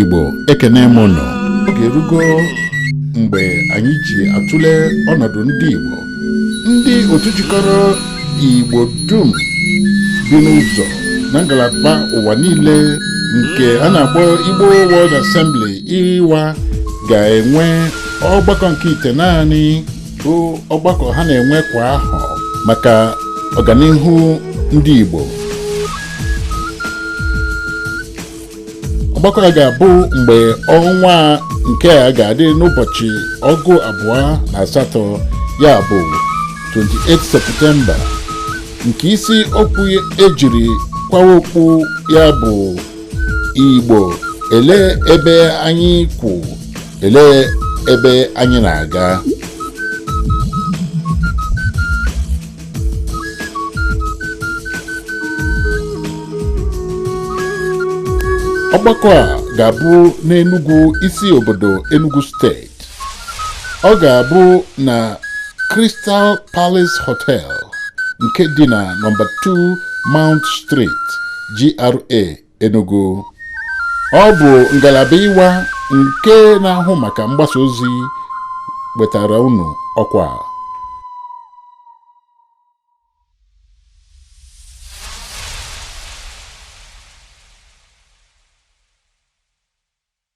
Igbo ekene m unu. Oge erugo mgbe anyị ji atụle ọnọdụ ndị Igbo, ndị otu jikọrọ Igbo dum bi n'ụzọ na ngalaba ụwa niile nke a na-akpọ Igbo World Assembly IWA ga-enwe ọgbakọ nke ite naanị bụ ọgbakọ ha na-enwe kwa ahọ maka ọganihu ndị Igbo. Ọgbakọ a ga-abụ mgbe ọnwa nke a ga-adị n'ụbọchị Ọgụ 28, ya bụ 28 Septemba, nke isi okwu ejiri kwawa okpu ya bụ Igbo ele ebe anyị kwụ, ele ebe anyị na-aga. Ọgbakọ a ga-abụ n'Enugu, isi obodo Enugu steeti. Ọ ga-abụ na Crystal Palace Hotel nke dị na nọmba 2 Mount Street, GRA, Enugu. Ọ bụ ngalaba IWA nke na-ahụ maka mgbasa ozi wetara unu ọkwa.